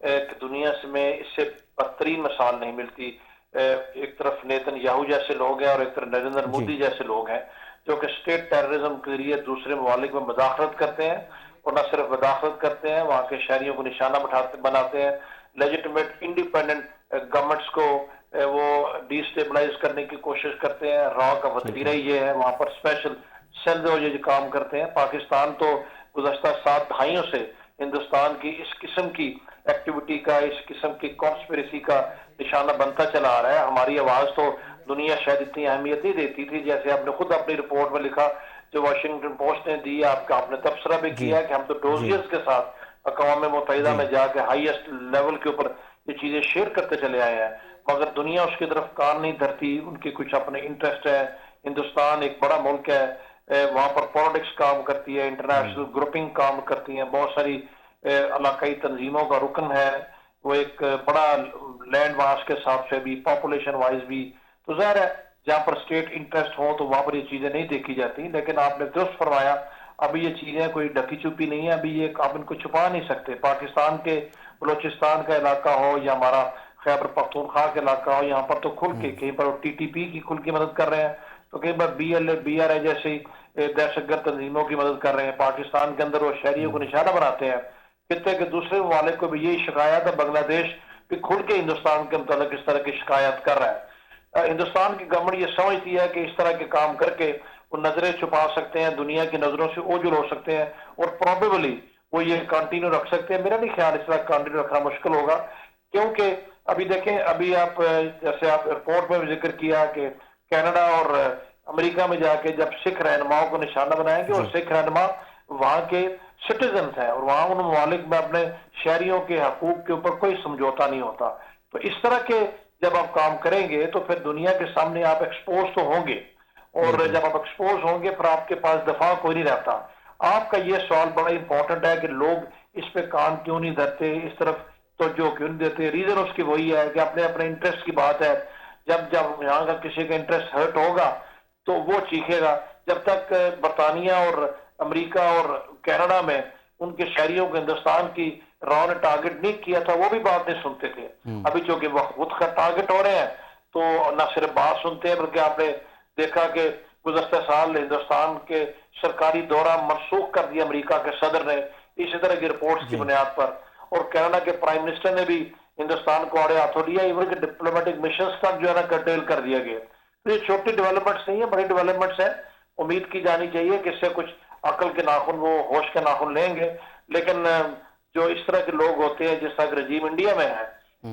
کہ دنیا سے میں اس سے بدترین مثال نہیں ملتی. ایک طرف نیتن یاہو جیسے لوگ ہیں اور ایک طرف نریندر جی مودی جیسے لوگ ہیں جو کہ اسٹیٹ ٹیررزم کے ذریعے دوسرے ممالک میں مداخلت کرتے ہیں, اور نہ صرف مداخلت کرتے ہیں, وہاں کے شہریوں کو نشانہ بناتے ہیں. لیجیٹمیٹ انڈیپینڈنٹ گورنمنٹس کو وہ ڈی اسٹیبلائز کرنے کی کوشش کرتے ہیں. را کا ٹھیک وتیرہ ہے یہ ہے, وہاں پر اسپیشل سیلز جو کام کرتے ہیں. پاکستان تو گزشتہ 7 دہائیوں سے ہندوستان کی اس قسم کی ایکٹیویٹی کا, اس قسم کی کانسپریسی کا نشانہ بنتا چلا آ رہا ہے. ہماری آواز تو دنیا شاید اتنی اہمیت نہیں دیتی تھی, جیسے آپ نے خود اپنی رپورٹ میں لکھا جو واشنگٹن پوسٹ نے دی, آپ نے تبصرہ بھی جی کیا کہ ہم تو جی ڈوزیئرز کے ساتھ اقوام متحدہ جی میں جا کے ہائیسٹ لیول کے اوپر یہ چیزیں شیئر کرتے چلے آئے ہیں, مگر دنیا اس کی طرف کان نہیں دھرتی. ان کے کچھ اپنے انٹرسٹ ہے. ہندوستان ایک بڑا ملک ہے, وہاں پر پالیٹکس کام کرتی ہے, انٹرنیشنل گروپنگ کام کرتی ہیں, بہت ساری علاقائی تنظیموں کا رکن ہے. وہ ایک بڑا لینڈ ماس کے حساب سے بھی, پاپولیشن وائز بھی. تو ظاہر ہے جہاں پر اسٹیٹ انٹرسٹ ہو تو وہاں پر یہ چیزیں نہیں دیکھی جاتی. لیکن آپ نے درست فرمایا, ابھی یہ چیزیں کوئی ڈکی چھپی نہیں ہے, ابھی یہ آپ ان کو چھپا نہیں سکتے. پاکستان کے بلوچستان کا علاقہ ہو یا ہمارا خیبر پختونخوا کا علاقہ ہو, یہاں پر تو کھل کے کہیں پر ٹی ٹی پی کی کھل کے مدد کر رہے ہیں, تو کہیں پر بی آر اے جیسی دہشت گرد تنظیموں کی مدد کر رہے ہیں. پاکستان کے اندر وہ شہریوں کو نشانہ بناتے ہیں. خطے کے دوسرے ممالک کو بھی یہی شکایت ہے. بنگلہ دیش بھی کھل کے ہندوستان کے متعلق اس طرح کی شکایت کر رہا ہے. ہندوستان کی گورنمنٹ یہ سمجھتی ہے کہ اس طرح کے کام کر کے وہ نظریں چھپا سکتے ہیں, دنیا کی نظروں سے اوجھل ہو سکتے ہیں, اور پروبیبلی وہ یہ کنٹینیو رکھ سکتے ہیں. میرا نہیں خیال اس طرح کنٹینیو رکھنا مشکل ہوگا, کیونکہ ابھی دیکھیں, ابھی آپ جیسے آپ رپورٹ میں بھی ذکر کیا کہ کینیڈا اور امریکہ میں جا کے جب سکھ رہنماؤں کو نشانہ بنائیں گے, اور جی سکھ رہنما وہاں کے سٹیزنز ہیں, اور وہاں ان ممالک میں اپنے شہریوں کے حقوق کے اوپر کوئی سمجھوتا نہیں ہوتا. تو اس طرح کے جب آپ کام کریں گے تو پھر دنیا کے سامنے آپ ایکسپوز تو ہوں گے, اور بالکل جب آپ ایکسپوز ہوں گے پھر آپ کے پاس دفاع کوئی نہیں رہتا. آپ کا یہ سوال بڑا امپورٹنٹ ہے کہ لوگ اس پہ کان کیوں نہیں دھرتے, اس طرف توجہ کیوں نہیں دیتے. ریزن اس کی وہی ہے کہ اپنے انٹرسٹ کی بات ہے. جب یہاں کا کسی کا انٹرسٹ ہرٹ ہوگا تو وہ چیخے گا. جب تک برطانیہ اور امریکہ اور کینیڈا میں ان کے شہریوں کو ہندوستان کی راؤ نے ٹارگٹ نہیں کیا تھا, وہ بھی بات نہیں سنتے تھے. ابھی چونکہ وہ خود کا ٹارگٹ ہو رہے ہیں تو نہ صرف بات سنتے ہیں, بلکہ آپ نے دیکھا کہ گزشتہ سال ہندوستان کے سرکاری دورہ منسوخ کر دیا امریکہ کے صدر نے اسی طرح کی رپورٹس کی جی بنیاد پر, اور کینیڈا کے پرائم منسٹر نے بھی ہندوستان کو آڑے ہاتھوں لیا. ایون کہ ڈپلومیٹک مشنز تک جو ہے نا کرٹیل کر دیا گیا. تو یہ چھوٹی ڈیولپمنٹس نہیں ہیں, بڑی ڈیولپمنٹس ہیں. امید کی جانی چاہیے کہ اس سے کچھ عقل کے ناخن, وہ ہوش کے ناخن لیں گے. لیکن جو اس طرح کے لوگ ہوتے ہیں جس طرح کا رجیم انڈیا میں ہے,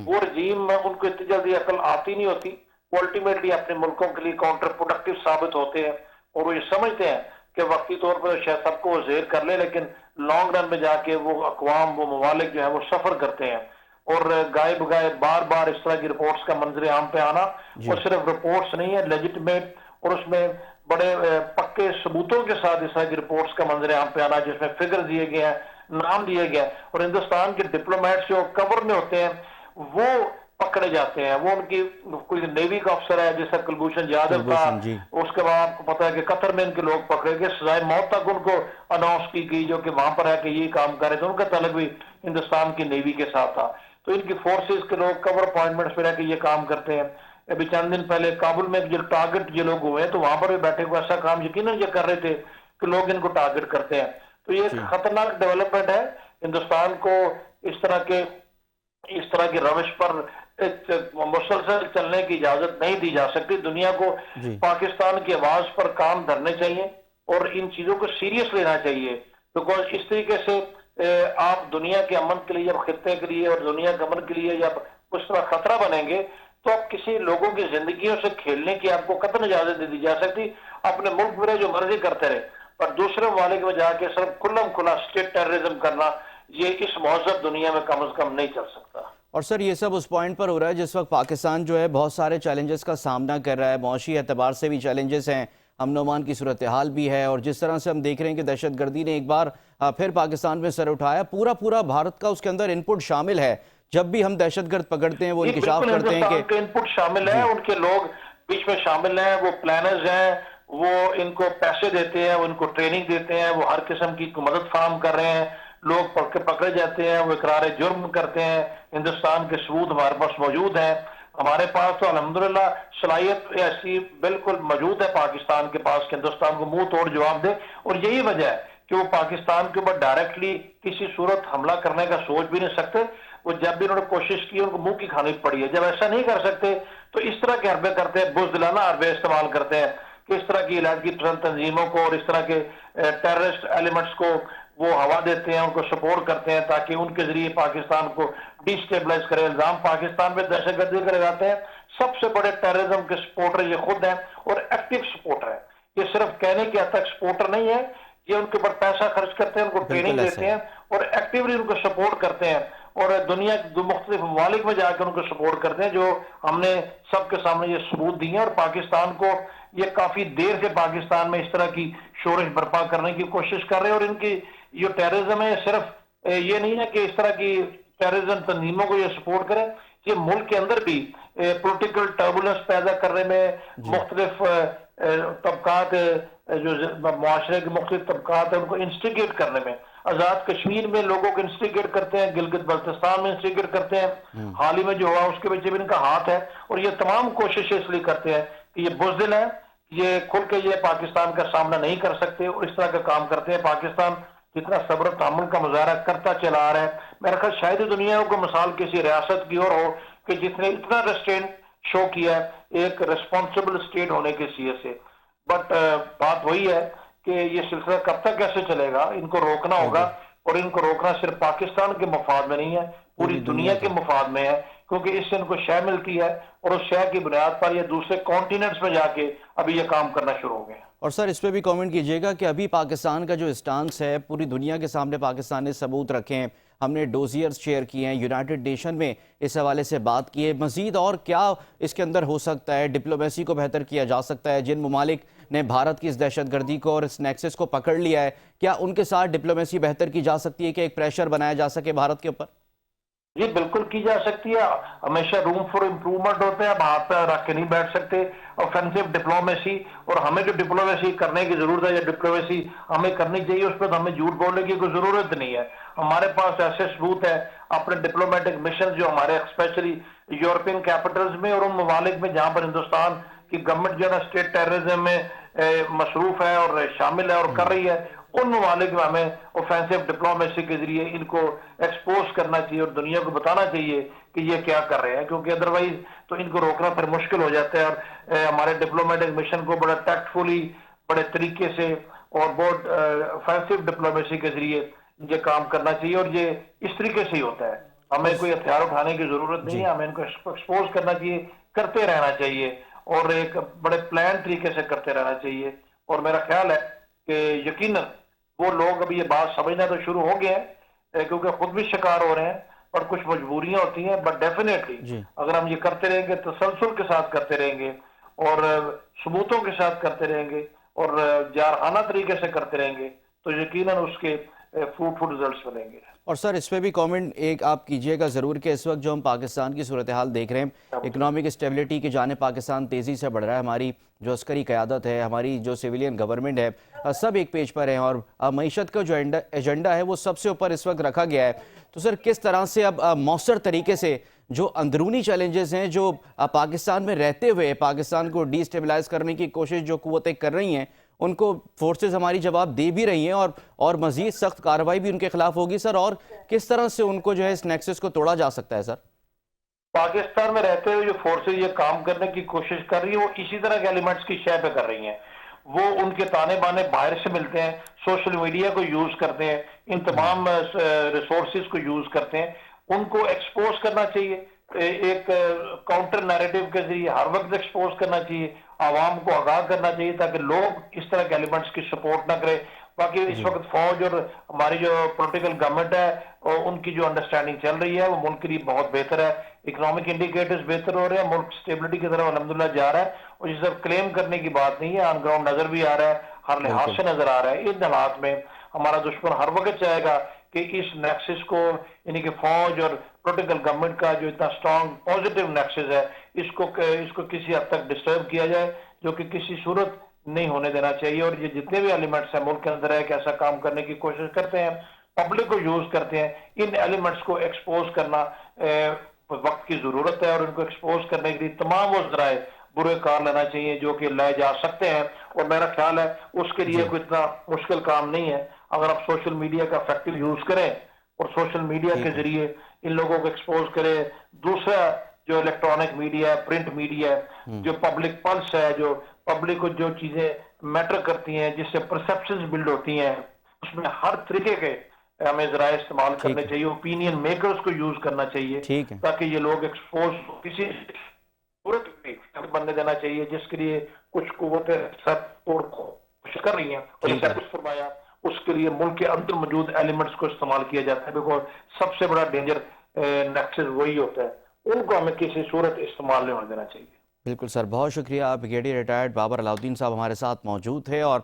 وہ رجیم ان کو اتنی جلدی عقل آتی نہیں ہوتی. وہ الٹیمیٹلی اپنے ملکوں کے لیے کاؤنٹر پروڈکٹیو ثابت ہوتے ہیں, اور وہ یہ سمجھتے ہیں کہ وقتی طور پر شاید سب کو زیر کر لے, لیکن لانگ رن میں جا کے وہ اقوام, وہ ممالک جو ہیں وہ سفر کرتے ہیں. اور گائے بگائے بار بار اس طرح کی رپورٹس کا منظر عام پہ آنا, جی اور صرف رپورٹس نہیں ہے, لیجٹمیٹ اور اس میں بڑے پکے ثبوتوں کے ساتھ اس طرح کی رپورٹس کا منظر عام پہ آنا, جس میں فگر دیے گئے ہیں, نام دیے گئے ہیں, اور ہندوستان کے ڈپلومیٹس جو کور میں ہوتے ہیں وہ پکڑے جاتے ہیں. وہ ان کی کوئی نیوی کا افسر ہے جیسا کلبھوشن یادو تھا, کلبھوشن جی اس کے بعد آپ کو پتا ہے کہ قطر میں ان کے لوگ پکڑے گئے, سزائے موت تک ان کو اناؤنس کی گئی, جو کہ وہاں پر ہے کہ یہ کام کرے. تو ان کا تعلق بھی ہندوستان کی نیوی کے ساتھ تھا. تو ان کی فورسز کے لوگ کور اپائنٹمنٹس پہ رہ کے یہ کام کرتے ہیں. ابھی چند دن پہلے کابل میں جو ٹارگٹ یہ لوگ ہوئے ہیں, تو وہاں پر بھی بیٹھے کو ایسا کام یقیناً یہ کر رہے تھے کہ لوگ ان کو ٹارگٹ کرتے ہیں. تو یہ ایک جی خطرناک ڈیولپمنٹ ہے. ہندوستان کو اس طرح کی روش پر مسلسل چلنے کی اجازت نہیں دی جا سکتی. دنیا کو جی پاکستان کی آواز پر کام دھرنے چاہیے اور ان چیزوں کو سیریس لینا چاہیے. بیکاز اس طریقے سے آپ دنیا کے امن کے لیے, جب خطے کے لیے اور دنیا کے امن کے لیے جب اس طرح خطرہ بنیں گے, تو آپ کسی لوگوں کی زندگیوں سے کھیلنے کی آپ کو قطعاً اجازت نہیں دی جا سکتی. اپنے ملک میں جو مرضی کرتے رہے, پر دوسرے ممالک میں جا کے صرف کھلم کھلا اسٹیٹ ٹیررزم کرنا, یہ اس مہذب دنیا میں کم از کم نہیں چل سکتا. اور سر یہ سب اس پوائنٹ پر ہو رہا ہے جس وقت پاکستان جو ہے بہت سارے چیلنجز کا سامنا کر رہا ہے, معاشی اعتبار سے بھی چیلنجز ہیں, امن و امان کی صورتحال بھی ہے, اور جس طرح سے ہم دیکھ رہے ہیں کہ دہشت گردی نے ایک بار پھر پاکستان میں سر اٹھایا, پورا بھارت کا اس کے اندر انپٹ شامل ہے. جب بھی ہم دہشت گرد پکڑتے ہیں وہ انکشاف کرتے ہیں کہ ہندوستان کے انپٹ شامل ہے, جی ان کے لوگ بیچ میں شامل ہیں, وہ پلانرز ہیں, وہ ان کو پیسے دیتے ہیں, وہ ان کو ٹریننگ دیتے ہیں, وہ ہر قسم کی مدد فراہم کر رہے ہیں. لوگ پکڑے جاتے ہیں, وہ اقرار جرم کرتے ہیں. ہندوستان کے ثبوت ہمارے پاس موجود ہیں. ہمارے پاس تو الحمدللہ صلاحیت ایسی بالکل موجود ہے پاکستان کے پاس کہ ہندوستان کو منہ توڑ جواب دے, اور یہی وجہ ہے کہ وہ پاکستان کے اوپر ڈائریکٹلی کسی صورت حملہ کرنے کا سوچ بھی نہیں سکتے. وہ جب بھی انہوں نے کوشش کی ان کو منہ کی کھانی پڑی ہے. جب ایسا نہیں کر سکتے تو اس طرح کے حربے کرتے ہیں, بزدلانہ حربے استعمال کرتے ہیں کہ اس طرح کی علاقائی پسند تنظیموں کو اور اس طرح کے ٹیررسٹ ایلیمنٹس کو وہ ہوا دیتے ہیں, ان کو سپورٹ کرتے ہیں تاکہ ان کے ذریعے پاکستان کو ڈی سٹیبلائز کرے. الزام پاکستان پہ دہشت گردی کا لگاتے ہیں. سب سے بڑے ٹیررزم کے سپورٹر یہ خود ہیں اور ایکٹیو سپورٹر ہیں. یہ صرف کہنے کے حد تک سپورٹر نہیں ہے, یہ ان کے اوپر پیسہ خرچ کرتے ہیں, ان کو ٹریننگ دیتے ہیں اور ایکٹیولی ان کو سپورٹ کرتے ہیں, اور دنیا کے مختلف ممالک میں جا کے ان کو سپورٹ کرتے ہیں, جو ہم نے سب کے سامنے یہ ثبوت دی ہیں. اور پاکستان کو یہ کافی دیر سے پاکستان میں اس طرح کی شورش برپا کرنے کی کوشش کر رہے ہیں. اور ان کی جو ٹیررزم ہے صرف یہ نہیں ہے کہ اس طرح کی ٹیررزم تنظیموں کو یہ سپورٹ کریں, یہ ملک کے اندر بھی پولیٹیکل ٹربولنس پیدا کرنے میں مختلف طبقات, جو معاشرے کے مختلف طبقات ہیں ان کو انسٹیگیٹ کرنے میں, آزاد کشمیر میں لوگوں کو انسٹیگیٹ کرتے ہیں, گلگت بلتستان میں انسٹیگیٹ کرتے ہیں, حال ہی میں جو ہوا اس کے پیچھے بھی ان کا ہاتھ ہے. اور یہ تمام کوششیں اس لیے کرتے ہیں کہ یہ بزدل ہیں, یہ کھل کے یہ پاکستان کا سامنا نہیں کر سکتے اور اس طرح کا کام کرتے ہیں. پاکستان جتنا صبر و تحمل کا مظاہرہ کرتا چلا آ رہا ہے, میرا خیال شاید ہی دنیا کو مثال کسی ریاست کی اور ہو کہ جس نے اتنا ریسٹرینٹ شو کیا ہے ایک ریسپانسبل اسٹیٹ ہونے کے حیثیت سے. بٹ بات وہی ہے کہ یہ سلسلہ کب تک کیسے چلے گا, ان کو روکنا ہوگا, اور ان کو روکنا صرف پاکستان کے مفاد میں نہیں ہے, پوری دنیا کے مفاد میں ہے, کیونکہ اس سے ان کو شے ملتی ہے اور اس شے کی بنیاد پر یہ دوسرے کانٹیننٹس میں جا کے ابھی یہ کام کرنا شروع ہو گئے. اور سر اس پہ بھی کامنٹ کیجئے گا کہ ابھی پاکستان کا جو اسٹانس ہے پوری دنیا کے سامنے پاکستان نے ثبوت رکھے ہیں, ہم نے ڈوزیئرز شیئر کیے ہیں, یونائٹڈ نیشن میں اس حوالے سے بات کی ہے. مزید اور کیا اس کے اندر ہو سکتا ہے, ڈپلومیسی کو بہتر کیا جا سکتا ہے؟ جن ممالک نے بھارت کی اس دہشت گردی کو اور اس نیکسس کو پکڑ لیا ہے, کیا ان کے ساتھ ڈپلومیسی بہتر کی جا سکتی ہے کہ ایک پریشر بنایا جا سکے بھارت کے اوپر؟ یہ بالکل کی جا سکتی ہے. ہمیشہ روم فار امپروومنٹ ہوتے ہیں, اب ہاتھ پہ رکھ کے نہیں بیٹھ سکتے. آفینسو ڈپلومیسی, اور ہمیں جو ڈپلومیسی کرنے کی ضرورت ہے یا ڈپلومیسی ہمیں کرنی چاہیے, اس پہ تو ہمیں جھوٹ بولنے کی کوئی ضرورت نہیں ہے. ہمارے پاس ایسے ثبوت ہے اپنے ڈپلومیٹک مشن جو ہمارے اسپیشلی یورپین کیپٹلز میں اور ان ممالک میں جہاں پر ہندوستان کی گورنمنٹ جو ہے نا اسٹیٹ ٹیررزم میں مصروف ہے اور شامل ہے اور کر رہی ہے, ان ممالک میں ہمیں اوفینسو ڈپلومیسی کے ذریعے ان کو ایکسپوز کرنا چاہیے اور دنیا کو بتانا چاہیے کہ یہ کیا کر رہے ہیں, کیونکہ ادروائز تو ان کو روکنا پھر مشکل ہو جاتا ہے. اور ہمارے ڈپلومیٹک مشن کو بڑا ٹیکٹفلی, بڑے طریقے سے اور بہت اوفینسو ڈپلومیسی کے ذریعے یہ کام کرنا چاہیے, اور یہ اس طریقے سے ہی ہوتا ہے. ہمیں کوئی ہتھیار اٹھانے کی ضرورت نہیں ہے, ہمیں ان کو ایکسپوز کرنا چاہیے, کرتے رہنا چاہیے, اور ایک بڑے پلان طریقے سے کرتے رہنا چاہیے. اور میرا خیال ہے کہ یقیناً وہ لوگ ابھی یہ بات سمجھنا تو شروع ہو گئے ہیں, کیونکہ خود بھی شکار ہو رہے ہیں اور کچھ مجبوریاں ہوتی ہیں. بٹ ڈیفینیٹلی اگر ہم یہ کرتے رہیں گے, تسلسل کے ساتھ کرتے رہیں گے اور ثبوتوں کے ساتھ کرتے رہیں گے اور جارحانہ طریقے سے کرتے رہیں گے, تو یقیناً اس کے فروٹفل رزلٹس ملیں گے. اور سر اس پہ بھی کامنٹ ایک آپ کیجئے گا ضرور کہ اس وقت جو ہم پاکستان کی صورتحال دیکھ رہے ہیں, اکنامک اسٹیبلٹی کی جانب پاکستان تیزی سے بڑھ رہا ہے. ہماری جو عسکری قیادت ہے, ہماری جو سویلین گورنمنٹ ہے, سب ایک پیج پر ہیں, اور معیشت کا جو ایجنڈا ہے وہ سب سے اوپر اس وقت رکھا گیا ہے. تو سر کس طرح سے اب مؤثر طریقے سے جو اندرونی چیلنجز ہیں جو پاکستان میں رہتے ہوئے پاکستان کو ڈی سٹیبلائز کرنے کی کوشش جو قوتیں کر رہی ہیں, ان کو فورسز ہماری جواب دے بھی رہی ہیں اور مزید سخت کارروائی بھی ان کے خلاف ہوگی سر, اور کس طرح سے ان کو جو ہے اس نیکسس کو توڑا جا سکتا ہے سر؟ پاکستان میں رہتے ہوئے جو فورسز یہ کام کرنے کی کوشش کر رہی ہیں وہ اسی طرح کے ایلیمنٹس کی شے پہ کر رہی ہیں. وہ ان کے تانے بانے باہر سے ملتے ہیں, سوشل میڈیا کو یوز کرتے ہیں, ان تمام ریسورسز کو یوز کرتے ہیں. ان کو ایکسپوز کرنا چاہیے, ایک کاؤنٹر نیریٹو کے ذریعے ہر وقت ایکسپوز کرنا چاہیے, عوام کو آگاہ کرنا چاہیے تاکہ لوگ اس طرح کے ایلیمنٹس کی سپورٹ نہ کرے. باقی اس وقت فوج اور ہماری جو پولیٹیکل گورنمنٹ ہے ان کی جو انڈرسٹینڈنگ چل رہی ہے وہ ملک کے لیے بہت بہتر ہے. اکنامک انڈیکیٹرز بہتر ہو رہے ہیں, ملک سٹیبلٹی کی طرف الحمدللہ جا رہا ہے, اور یہ سب کلیم کرنے کی بات نہیں ہے, آن گراؤنڈ نظر بھی آ رہا ہے, ہر لحاظ سے نظر آ رہا ہے. ان حالات میں ہمارا دشمن ہر وقت چاہے گا کہ اس نیکسس کو, یعنی کہ فوج اور پولیٹیکل گورنمنٹ کا جو اتنا سٹرونگ پازیٹیو نیکسس ہے, اس کو کسی حد تک ڈسٹرب کیا جائے, جو کہ کسی صورت نہیں ہونے دینا چاہیے. اور یہ جتنے بھی ایلیمنٹس ہیں ملک کے اندر ہے کہ ایسا کام کرنے کی کوشش کرتے ہیں, پبلک کو یوز کرتے ہیں. ان ایلیمنٹس کو ایکسپوز کرنا وقت کی ضرورت ہے, اور ان کو ایکسپوز کرنے کے لیے تمام وہ ذرائع برے کار لینا چاہیے جو کہ لائے جا سکتے ہیں. اور میرا خیال ہے اس کے لیے جی کوئی اتنا مشکل کام نہیں ہے. اگر آپ سوشل میڈیا کا افیکٹو یوز کریں اور سوشل میڈیا کے ٹھیک ہے ذریعے ان لوگوں کو ایکسپوز کریں. دوسرا جو الیکٹرانک میڈیا ہے, پرنٹ میڈیا ہے, جو پبلک پلس ہے, جو پبلک کو جو چیزیں میٹر کرتی ہیں, جس سے پرسپشنز بلڈ ہوتی ہیں, اس میں ہر طریقے کے ہمیں ذرائع استعمال کرنے ٹھیک ہے چاہیے. اوپینین میکرز کو یوز کرنا چاہیے ٹھیک ہے تاکہ یہ لوگ ایکسپوز کسی صورت بھی بننے دینا چاہیے جس کے لیے کچھ قوتیں سر توڑ کوشش کر رہی ہیں. اور ٹھیک جیسے ہے کچھ فرمایا اس کے لیے ملک کے اندر موجود ایلیمنٹس کو استعمال کیا جاتا ہے, بیکاز سب سے بڑا ڈینجر نیکسس وہی ہوتا ہے. ان کو ہمیں کسی صورت استعمال نہیں ہونے دینا چاہیے. بالکل سر, بہت شکریہ. بریگیڈیئر ریٹائرڈ بابر علاؤالدین صاحب ہمارے ساتھ موجود تھے. اور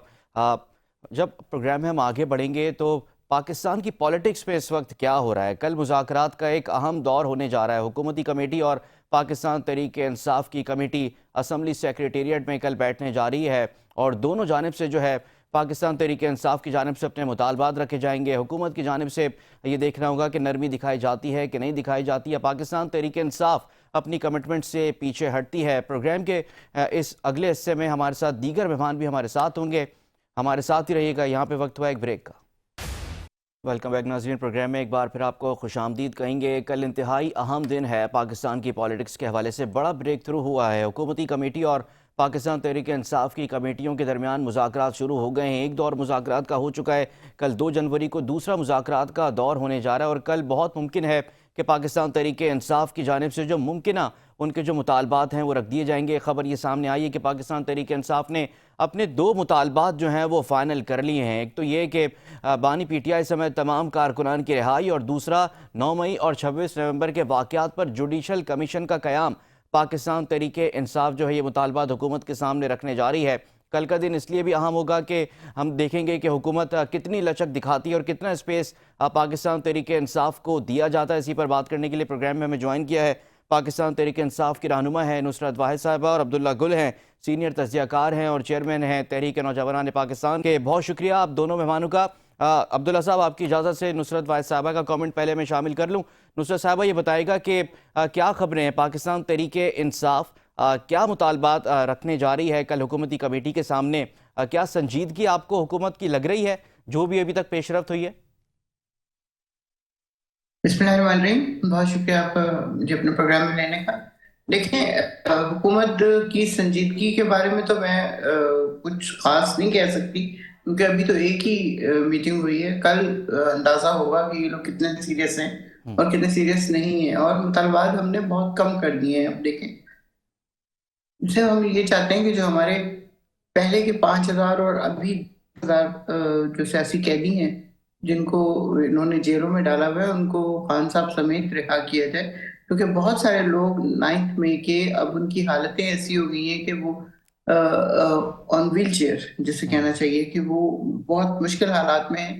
جب پروگرام میں ہم آگے بڑھیں گے تو پاکستان کی پالیٹکس پہ اس وقت کیا ہو رہا ہے. کل مذاکرات کا ایک اہم دور ہونے جا رہا ہے. حکومتی کمیٹی اور پاکستان تحریک انصاف کی کمیٹی اسمبلی سیکریٹریٹ میں کل بیٹھنے جا رہی ہے, اور دونوں جانب سے جو ہے پاکستان تحریک انصاف کی جانب سے اپنے مطالبات رکھے جائیں گے. حکومت کی جانب سے یہ دیکھنا ہوگا کہ نرمی دکھائی جاتی ہے کہ نہیں دکھائی جاتی ہے. پاکستان تحریک انصاف اپنی کمٹمنٹ سے پیچھے ہٹتی ہے. پروگرام کے اس اگلے حصے میں ہمارے ساتھ دیگر مہمان بھی ہمارے ساتھ ہوں گے. ہمارے ساتھ ہی رہیے گا. یہاں پہ وقت ہوا ایک بریک کا. ویلکم بیک ناظرین. پروگرام میں ایک بار پھر آپ کو خوش آمدید کہیں گے. کل انتہائی اہم دن ہے پاکستان کی پالیٹکس کے حوالے سے. بڑا بریک تھرو ہوا ہے. حکومتی کمیٹی اور پاکستان تحریک انصاف کی کمیٹیوں کے درمیان مذاکرات شروع ہو گئے ہیں. ایک دور مذاکرات کا ہو چکا ہے. کل 2 جنوری کو دوسرا مذاکرات کا دور ہونے جا رہا ہے, اور کل بہت ممکن ہے کہ پاکستان تحریک انصاف کی جانب سے جو ممکنہ ان کے جو مطالبات ہیں وہ رکھ دیے جائیں گے. خبر یہ سامنے آئی ہے کہ پاکستان تحریک انصاف نے اپنے 2 مطالبات جو ہیں وہ فائنل کر لیے ہیں. ایک تو یہ کہ بانی پی ٹی آئی سمیت تمام کارکنان کی رہائی, اور دوسرا 9 مئی اور 26 نومبر کے واقعات پر جوڈیشل کمیشن کا قیام. پاکستان تحریک انصاف جو ہے یہ مطالبات حکومت کے سامنے رکھنے جا رہی ہے. کل کا دن اس لیے بھی اہم ہوگا کہ ہم دیکھیں گے کہ حکومت کتنی لچک دکھاتی ہے اور کتنا اسپیس پاکستان تحریک انصاف کو دیا جاتا ہے. اسی پر بات کرنے کے لیے پروگرام میں ہمیں جوائن کیا ہے پاکستان تحریک انصاف کی رہنما ہے نصرت واحد صاحبہ, اور عبداللہ گل ہیں سینئر تجزیہ کار ہیں اور چیئرمین ہیں تحریک نوجوانان پاکستان کے. بہت شکریہ آپ دونوں مہمانوں کا. عبداللہ صاحب, آپ کی اجازت سے نصرت واحد صاحبہ کا کامنٹ پہلے میں شامل کر لوں. نصرت صاحبہ یہ بتائے گا کہ کیا خبریں ہیں, پاکستان تحریک انصاف کیا مطالبات رکھنے جا رہی ہے کل حکومتی کمیٹی کے سامنے؟ کیا سنجیدگی آپ کو حکومت کی لگ رہی ہے جو بھی ابھی تک پیش رفت ہوئی ہے؟ بسم اللہ الرحمن الرحیم. بہت شکریہ آپ کا مجھے اپنے پروگرام میں لینے کا. دیکھیں, حکومت کی سنجیدگی کے بارے میں تو میں کچھ خاص نہیں کہہ سکتی, کیونکہ ابھی تو ایک ہی میٹنگ ہوئی ہے. کل اندازہ ہوگا کہ یہ لوگ کتنے سیریس ہیں اور کتنے سیریس نہیں ہیں, اور مطالبات ہم نے بہت کم کر دیے ہیں. اب دیکھیں, اس سے ہم یہ چاہتے ہیں کہ جو ہمارے پہلے کے 5000 اور ابھی 1000 جو سیاسی قیدی ہیں جن کو انہوں نے جیلوں میں ڈالا ہوا ہے, ان کو خان صاحب سمیت رہا کیا جائے, کیونکہ بہت سارے لوگ 9 مئی کے اب ان کی حالتیں ایسی ہو گئی ہیں کہ وہ آن ویل چیئر جسے کہنا چاہیے کہ وہ بہت مشکل حالات میں ہیں,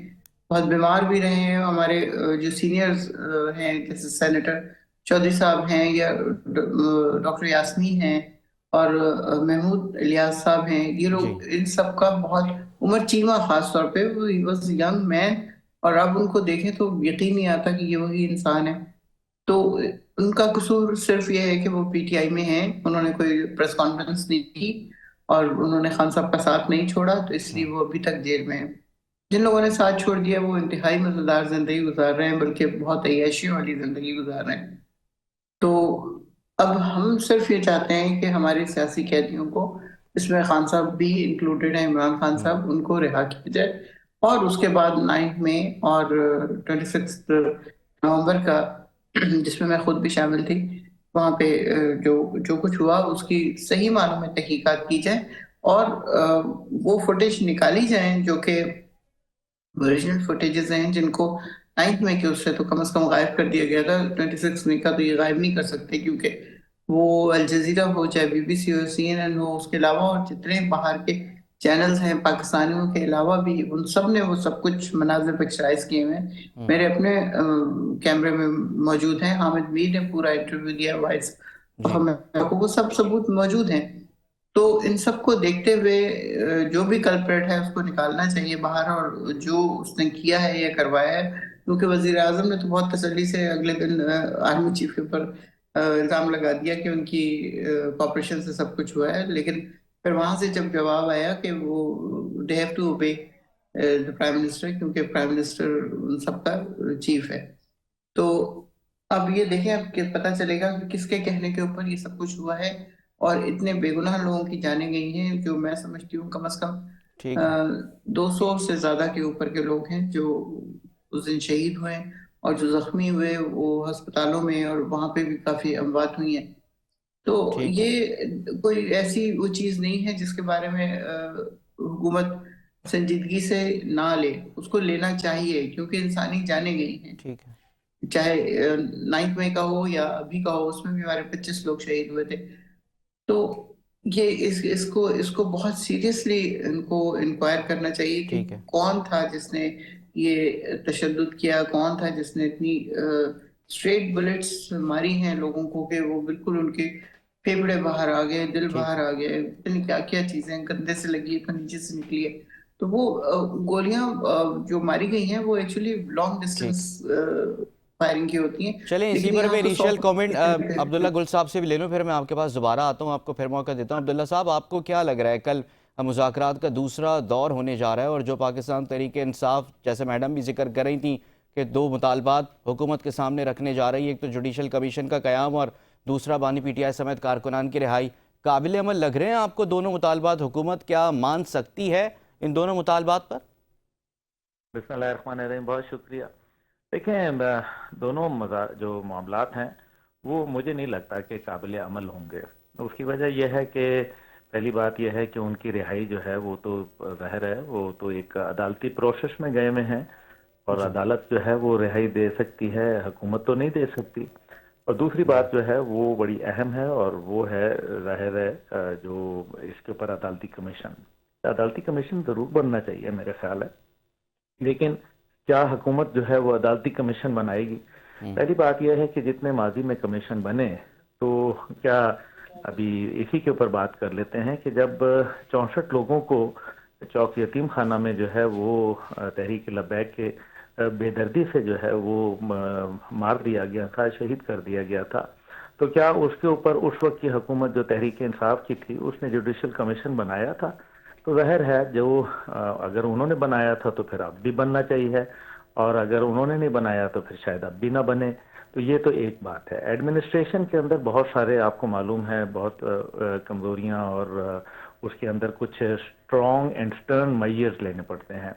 بہت بیمار بھی رہے ہیں. ہمارے جو سینئرز ہیں جیسے سینیٹر چودھری صاحب ہیں یا ڈاکٹر یاسمین ہیں اور محمود الیاس صاحب ہیں, یہ لوگ ان سب کا بہت عمر چیمہ خاص طور پہ وہ واز ینگ مین, اور اب ان کو دیکھیں تو یقین نہیں آتا کہ یہ وہی انسان ہے. تو ان کا قصور صرف یہ ہے کہ وہ پی ٹی آئی میں ہیں, انہوں نے کوئی پریس کانفرنس نہیں کی اور انہوں نے خان صاحب کا ساتھ نہیں چھوڑا, تو اس لیے وہ ابھی تک جیل میں ہیں. جن لوگوں نے ساتھ چھوڑ دیا وہ انتہائی مزیدار زندگی گزار رہے ہیں, بلکہ بہت عیاشیوں والی زندگی گزار رہے ہیں. تو اب ہم صرف یہ چاہتے ہیں کہ ہمارے سیاسی قیدیوں کو, اس میں خان صاحب بھی انکلوڈیڈ ہیں, عمران خان صاحب, ان کو رہا کیا جائے, اور اس کے بعد 9 مئی اور 26 نومبر کا, جس میں میں خود بھی شامل تھی, وہاں پہ جو کچھ ہوا اس کی صحیح معنوں میں تحقیقات کی جائے, اور وہ فوٹیج نکالی جائیں جو کہ اوریجنل فوٹیجز ہیں جن کو 9 مئی کے اس سے تو کم از کم غائب کر دیا گیا تھا. 26 مئی کا تو یہ غائب نہیں کر سکتے, کیونکہ وہ الجزیرہ ہو, چاہے بی بی سی ہو, سی این این ہو, اس کے علاوہ اور جتنے باہر کے چینلز ہیں پاکستانیوں کے علاوہ بھی, ان سب نے وہ سب کچھ مناظر پکچرائز کیے ہوئے ہیں. میرے اپنے کیمرے میں موجود ہیں, حامد میر نے پورا انٹرویو دیا وائس, وہ سب ثبوت موجود ہیں. تو ان سب کو دیکھتے ہوئے جو بھی کلپریٹ ہے اس کو نکالنا چاہیے باہر، اور جو اس نے کیا ہے یا کروایا ہے، کیونکہ وزیر اعظم نے تو بہت تسلی سے اگلے دن آرمی چیف کے اوپر الزام لگا دیا کہ ان کی کوآپریشن سے سب کچھ ہوا ہے، لیکن پھر وہاں سے جب جواب آیا کہ وہ they have to obey prime minister, کیونکہ پرائم منسٹر ان سب کا چیف ہے، تو اب یہ دیکھیں اب کہ پتہ چلے گا کہ کس کے کہنے کے اوپر یہ سب کچھ ہوا ہے، اور اتنے بے گناہ لوگوں کی جانیں گئی ہیں، جو میں سمجھتی ہوں کم از کم ٹھیک ہے 200 سے زیادہ کے اوپر کے لوگ ہیں جو اس دن شہید ہوئے، اور جو زخمی ہوئے وہ ہسپتالوں میں، اور وہاں پہ بھی کافی اموات ہوئی ہیں۔ تو ٹھیک ہے یہ کوئی ایسی وہ چیز نہیں ہے جس کے بارے میں حکومت سنجیدگی سے نہ لے، اس کو لینا چاہیے، کیونکہ انسانی جانیں گئی ہیں، ٹھیک ہے چاہے 9 مئی کا ہو یا ابھی کا ہو، اس میں بھی ہمارے 25 لوگ شہید ہوئے تھے۔ تو یہ اس کو بہت سیریسلی ان کو انکوائر کرنا چاہیے کہ ٹھیک ہے کون تھا جس نے یہ تشدد کیا، کون تھا جس نے اتنی اسٹریٹ بلٹس ماری ہیں لوگوں کو کہ وہ بالکل ان کے پھیپڑے باہر آ گئے، دل ٹھیک باہر ہے آ گئے، پتہ نہیں کیا کیا چیزیں کندھے سے لگی ہے، نیچے سے نکلی ہے۔ تو وہ گولیاں جو ماری گئی ہیں وہ ایکچولی لانگ ٹھیک ڈسٹینس فائرنگ کی ہوتی ہیں، چلیں اسی لیکن پر یہاں میں تو 100 انیشیل کومنٹ عبداللہ گل صاحب سے بھی لے لوں، پھر میں آپ کے پاس دوبارہ آتا ہوں، آپ کو پھر موقع دیتا ہوں۔ عبداللہ صاحب، آپ کو کیا لگ رہا ہے کل مذاکرات کا دوسرا دور ہونے جا رہا ہے، اور جو پاکستان تحریک انصاف، جیسے میڈم بھی ذکر کر رہی تھیں کہ 2 مطالبات حکومت کے سامنے رکھنے جا رہی ہے، ایک تو جوڈیشل کمیشن کا قیام اور دوسرا بانی پی ٹی آئی سمیت کارکنان کی رہائی، قابل عمل لگ رہے ہیں آپ کو دونوں مطالبات؟ حکومت کیا مان سکتی ہے ان دونوں مطالبات پر؟ بسم اللہ الرحمن الرحیم، بہت شکریہ۔ دیکھیں، دونوں جو معاملات ہیں وہ مجھے نہیں لگتا کہ قابل عمل ہوں گے۔ اس کی وجہ یہ ہے کہ پہلی بات یہ ہے کہ ان کی رہائی جو ہے وہ تو ظاہر ہے، وہ تو ایک عدالتی پروسیس میں گئے ہوئے ہیں، اور عدالت جو ہے وہ رہائی دے سکتی ہے، حکومت تو نہیں دے سکتی۔ اور دوسری بات جو ہے وہ بڑی اہم ہے، اور وہ ہے ظاہر ہے جو اس کے اوپر عدالتی کمیشن ضرور بننا چاہیے میرے خیال ہے، لیکن کیا حکومت جو ہے وہ عدالتی کمیشن بنائے گی؟ پہلی بات یہ ہے کہ جتنے ماضی میں کمیشن بنے، تو کیا ابھی اسی کے اوپر بات کر لیتے ہیں کہ جب 64 لوگوں کو چوک یتیم خانہ میں جو ہے وہ تحریک لبیک کے بے دردی سے جو ہے وہ مار دیا گیا تھا، شہید کر دیا گیا تھا، تو کیا اس کے اوپر اس وقت کی حکومت جو تحریک انصاف کی تھی اس نے جوڈیشل کمیشن بنایا تھا؟ تو ظاہر ہے جو اگر انہوں نے بنایا تھا تو پھر اب بھی بننا چاہیے، اور اگر انہوں نے نہیں بنایا تو پھر شاید اب بھی نہ بنے۔ تو یہ تو ایک بات ہے۔ ایڈمنسٹریشن کے اندر بہت سارے آپ کو معلوم ہے بہت کمزوریاں، اور اس کے اندر کچھ اسٹرانگ اینڈ سٹرن میئرز لینے پڑتے ہیں،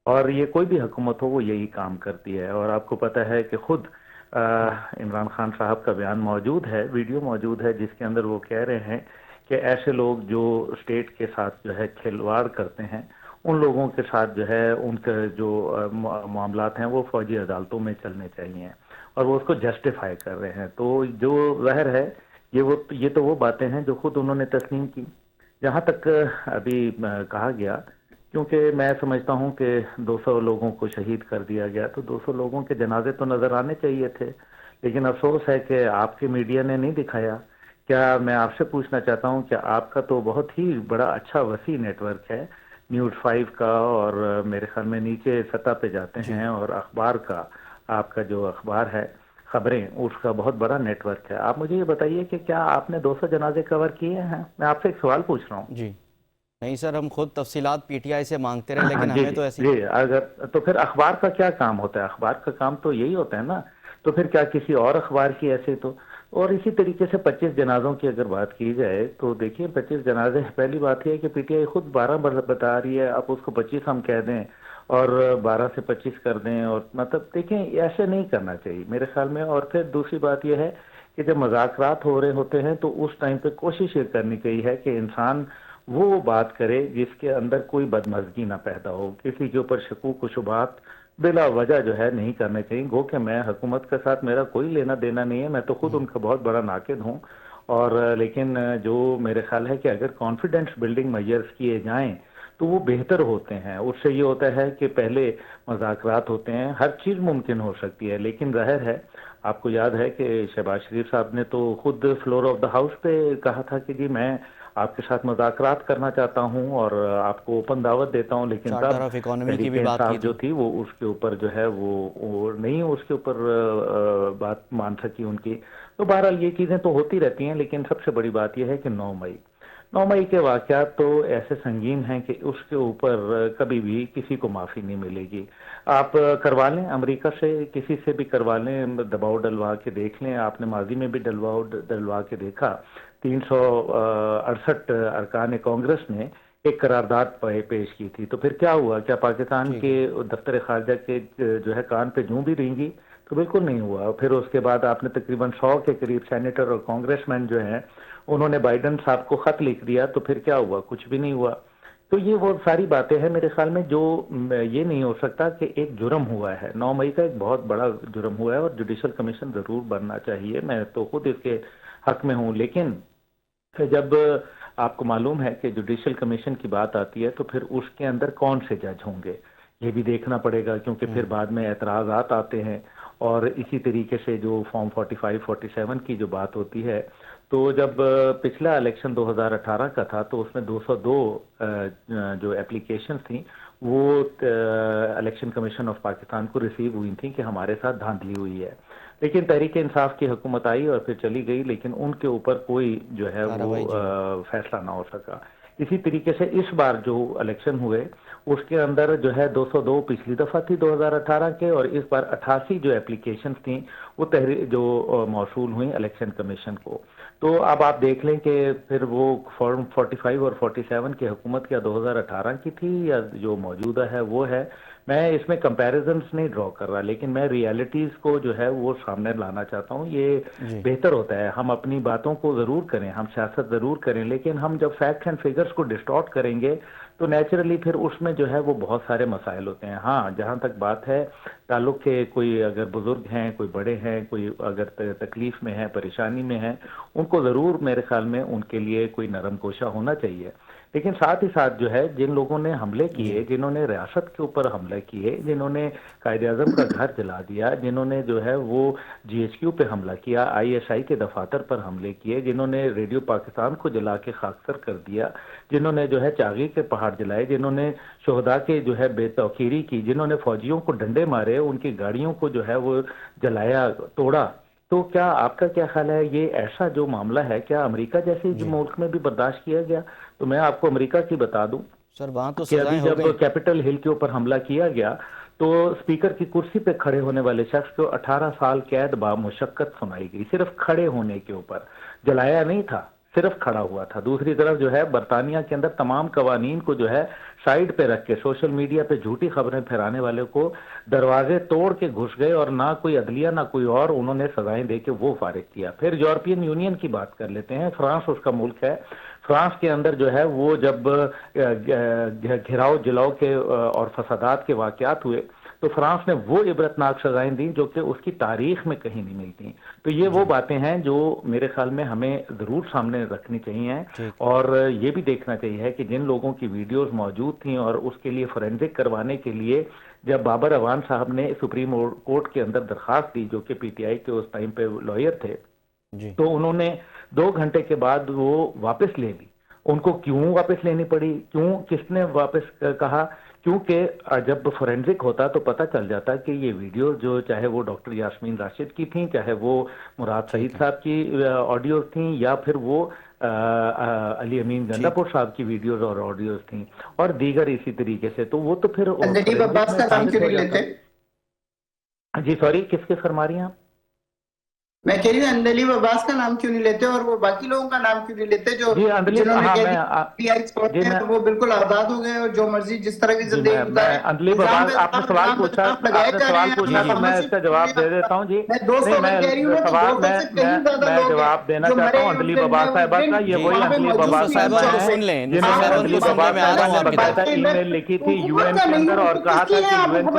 اور یہ کوئی بھی حکومت ہو وہ یہی کام کرتی ہے۔ اور آپ کو پتہ ہے کہ خود عمران خان صاحب کا بیان موجود ہے، ویڈیو موجود ہے، جس کے اندر وہ کہہ رہے ہیں کہ ایسے لوگ جو اسٹیٹ کے ساتھ جو ہے کھلواڑ کرتے ہیں، ان لوگوں کے ساتھ جو ہے ان کے جو معاملات ہیں وہ فوجی عدالتوں میں چلنے چاہیے، اور وہ اس کو جسٹیفائی کر رہے ہیں۔ تو جو ظاہر ہے یہ تو وہ باتیں ہیں جو خود انہوں نے تسلیم کی۔ جہاں تک ابھی کہا گیا، کیونکہ میں سمجھتا ہوں کہ 200 لوگوں کو شہید کر دیا گیا، تو 200 لوگوں کے جنازے تو نظر آنے چاہیے تھے، لیکن افسوس ہے کہ آپ کے میڈیا نے نہیں دکھایا۔ کیا میں آپ سے پوچھنا چاہتا ہوں کہ آپ کا تو بہت ہی بڑا اچھا وسیع نیٹ ورک ہے نیوز 5 کا، اور میرے خیال میں نیچے سطح پہ جاتے ہیں، اور اخبار کا آپ کا جو اخبار ہے خبریں، اس کا بہت بڑا نیٹ ورک ہے۔ آپ مجھے یہ بتائیے کہ کیا آپ نے 200 جنازے کور کیے ہیں؟ میں آپ سے ایک سوال پوچھ رہا ہوں۔ جی نہیں سر، ہم خود تفصیلات پی ٹی آئی سے مانگتے رہے، ہاں لیکن جی ہمیں تو ایسی جی، اگر تو پھر اخبار کا کیا کام ہوتا ہے؟ اخبار کا کام تو یہی ہوتا ہے نا، تو پھر کیا کسی اور اخبار کی ایسے تو؟ اور اسی طریقے سے 25 جنازوں کی اگر بات کی جائے تو دیکھیے 25 جنازے، پہلی بات یہ ہے کہ پی ٹی آئی خود 12 بتا رہی ہے، آپ اس کو 25 ہم کہہ دیں اور 12 سے 25 کر دیں، اور مطلب دیکھیں ایسے نہیں کرنا چاہیے میرے خیال میں۔ اور پھر دوسری بات یہ ہے کہ جب مذاکرات ہو رہے ہوتے ہیں تو اس ٹائم پہ کوشش یہ کرنی چاہیے ہے کہ انسان وہ بات کرے جس کے اندر کوئی بدمزگی نہ پیدا ہو، کسی کے اوپر شکوک و شبہات بلا وجہ جو ہے نہیں کرنے چاہیے۔ گو کہ میں حکومت کے ساتھ میرا کوئی لینا دینا نہیں ہے، میں تو خود ان کا بہت بڑا ناقد ہوں، اور لیکن جو میرے خیال ہے کہ اگر کانفیڈنس بلڈنگ میجرز کیے جائیں تو وہ بہتر ہوتے ہیں۔ اس سے یہ ہوتا ہے کہ پہلے مذاکرات ہوتے ہیں، ہر چیز ممکن ہو سکتی ہے، لیکن ظاہر ہے آپ کو یاد ہے کہ شہباز شریف صاحب نے تو خود فلور آف دا ہاؤس پہ کہا تھا کہ جی میں آپ کے ساتھ مذاکرات کرنا چاہتا ہوں اور آپ کو اوپن دعوت دیتا ہوں، لیکن چارٹر تب آف اکانومی کی تحریک بھی بات کی انصاف جو تھی۔ تھی وہ اس کے اوپر جو ہے وہ نہیں اس کے اوپر بات مان سکی ان کی۔ تو بہرحال یہ چیزیں تو ہوتی رہتی ہیں، لیکن سب سے بڑی بات یہ ہے کہ 9 مئی کے واقعات تو ایسے سنگین ہیں کہ اس کے اوپر کبھی بھی کسی کو معافی نہیں ملے گی۔ آپ کروا لیں امریکہ سے، کسی سے بھی کروا لیں، دباؤ ڈلوا کے دیکھ لیں، آپ نے ماضی میں بھی ڈلوا کے دیکھا۔ 368 ارکان کانگریس نے ایک قرارداد پیش کی تھی، تو پھر کیا ہوا؟ کیا پاکستان ٹھیک کے ہے۔ دفتر خارجہ کے جو ہے کان پہ جوں بھی رینگی؟ تو بالکل نہیں ہوا۔ پھر اس کے بعد آپ نے تقریباً 100 کے قریب سینیٹر اور کانگریس مین جو ہیں انہوں نے بائیڈن صاحب کو خط لکھ دیا، تو پھر کیا ہوا؟ کچھ بھی نہیں ہوا۔ تو یہ وہ ساری باتیں ہیں میرے خیال میں جو یہ نہیں ہو سکتا کہ ایک جرم ہوا ہے، 9 مئی کا ایک بہت بڑا جرم ہوا ہے اور جوڈیشل کمیشن ضرور بننا چاہیے، میں تو خود اس کے حق میں ہوں، لیکن جب آپ کو معلوم ہے کہ جوڈیشل کمیشن کی بات آتی ہے تو پھر اس کے اندر کون سے جج ہوں گے یہ بھی دیکھنا پڑے گا، کیونکہ پھر بعد میں اعتراضات آتے ہیں۔ اور اسی طریقے سے جو فارم 45 47 کی جو بات ہوتی ہے، تو جب پچھلا الیکشن 2018 کا تھا تو اس میں 202 جو اپلیکیشنز تھیں وہ الیکشن کمیشن آف پاکستان کو ریسیو ہوئی تھیں کہ ہمارے ساتھ دھاندلی ہوئی ہے، لیکن تحریک انصاف کی حکومت آئی اور پھر چلی گئی، لیکن ان کے اوپر کوئی جو ہے کارروائی وہ فیصلہ نہ ہو سکا۔ اسی طریقے سے اس بار جو الیکشن ہوئے اس کے اندر جو ہے 202 پچھلی دفعہ تھی 2018 کے، اور اس بار 88 جو اپلیکیشنز تھیں وہ جو موصول ہوئیں الیکشن کمیشن کو۔ تو اب آپ دیکھ لیں کہ پھر وہ فارم 45 اور 47 کی حکومت کیا 2018 کی تھی یا جو موجودہ ہے وہ ہے؟ میں اس میں کمپیریزنز نہیں ڈرا کر رہا، لیکن میں ریالٹیز کو جو ہے وہ سامنے لانا چاہتا ہوں۔ یہ جی بہتر ہوتا ہے ہم اپنی باتوں کو ضرور کریں، ہم سیاست ضرور کریں، لیکن ہم جب فیکٹس اینڈ فگرز کو ڈسٹارٹ کریں گے تو نیچرلی پھر اس میں جو ہے وہ بہت سارے مسائل ہوتے ہیں۔ ہاں جہاں تک بات ہے تعلق کے کوئی اگر بزرگ ہیں، کوئی بڑے ہیں، کوئی اگر تکلیف میں ہے، پریشانی میں ہے، ان کو ضرور میرے خیال میں ان کے لیے کوئی نرم کوشا ہونا چاہیے، لیکن ساتھ ہی ساتھ جو ہے جن لوگوں نے حملے کیے، جنہوں نے ریاست کے اوپر حملے کیے، جنہوں نے قائد اعظم کا گھر جلا دیا، جنہوں نے جو ہے وہ GHQ پہ حملہ کیا، ISI کے دفاتر پر حملے کیے، جنہوں نے ریڈیو پاکستان کو جلا کے خاکسر کر دیا، جنہوں نے جو ہے چاغی کے پہاڑ جلائے، جنہوں نے شہداء کے جو ہے بے توقیری کی، جنہوں نے فوجیوں کو ڈنڈے مارے، ان کی گاڑیوں کو جو ہے وہ جلایا توڑا، تو کیا آپ کا کیا خیال ہے یہ ایسا جو معاملہ ہے کیا امریکہ جیسے جی ملک میں بھی برداشت کیا گیا؟ تو میں آپ کو امریکہ کی بتا دوں سر، وہاں تو کہ ابھی سزائیں ہو جب گئیں۔ کیپٹل ہل کے اوپر حملہ کیا گیا تو اسپیکر کی کرسی پہ کھڑے ہونے والے شخص کو 18 سال قید با مشقت سنائی گئی، صرف کھڑے ہونے کے اوپر، جلایا نہیں تھا، صرف کھڑا ہوا تھا۔ دوسری طرف جو ہے برطانیہ کے اندر تمام قوانین کو جو ہے سائیڈ پہ رکھ کے سوشل میڈیا پہ جھوٹی خبریں پھیلانے والے کو دروازے توڑ کے گھس گئے، اور نہ کوئی عدلیہ نہ کوئی اور، انہوں نے سزائیں دے کے وہ فارغ کیا۔ پھر یورپین یونین کی بات کر لیتے ہیں، فرانس اس کا ملک ہے، فرانس کے اندر جو ہے وہ جب گھراؤ جلاؤ کے اور فسادات کے واقعات ہوئے تو فرانس نے وہ عبرتناک سزائیں دیں جو کہ اس کی تاریخ میں کہیں نہیں ملتی۔ تو یہ وہ باتیں ہیں جو میرے خیال میں ہمیں ضرور سامنے رکھنی چاہیے، ٹھیک۔ اور یہ بھی دیکھنا چاہیے کہ جن لوگوں کی ویڈیوز موجود تھیں اور اس کے لیے فورینزک کروانے کے لیے جب بابر اعوان صاحب نے سپریم کورٹ کے اندر درخواست دی، جو کہ PTI کے اس ٹائم پہ لائر تھے، جی تو انہوں نے 2 گھنٹے کے بعد وہ واپس لے لی۔ ان کو کیوں واپس لینی پڑی؟ کیوں؟ کس نے واپس کہا؟ کیونکہ جب فورینزک ہوتا تو پتہ چل جاتا کہ یہ ویڈیو جو چاہے وہ ڈاکٹر یاسمین راشد کی تھیں، چاہے وہ مراد سعید صاحب کی آڈیوز تھیں، یا پھر وہ علی امین گنڈا پور صاحب کی ویڈیوز اور آڈیوز تھیں، اور دیگر اسی طریقے سے، تو وہ تو پھر اندلیب فورینزک عباس میں کا نام ثابت کیوں ہو نہیں جاتا۔ لیتے؟ جی سوری، کس کے فرما رہی ہیں آپ؟ میں کہہ رہی ہوں اندلیب عباس کا نام کیوں نہیں لیتے اور وہ باقی لوگوں کا نام کیوں نہیں لیتے جو جی اندلیب، جنہوں نے ہاں کہہ میں دیا پی آئی چھوڑتے جی ہیں میں وہ بالکل آزاد ہو گئے اور جو مرضی جس طرح کی جی زندگی میں گزارے، اندلیب الزام عباس، پہ آپ نے الزام، سوال الزام پہ پوچھا، الزام آپ لگائے نے جا رہے سوال ہیں۔ پوچھا جی تو جی میں اس کا جواب دے دیتا ہوں۔ جی میں 200 نہیں، اگر کہہ رہی ہوں نا تو 200 سے کہیں زیادہ میں لوگ ہیں جواب دینا جو چاہتا مرے ہوں ان اندلیب کے عباس صاحبہ کا۔ یہ جی وہی وہاں پہ اندلیب موجود عباس تھی ان صاحبہ صاحبہ کو ہیں سن لیں، جنہوں نے صاحبہ ان کی اندلیب سمجھ عباس میں آ رہا صاحبہ ہوں نے آپ کی بات۔ باقاعدہ ای میل لکھی تھی UN کے اندر اور کہا تھا کہ UN کو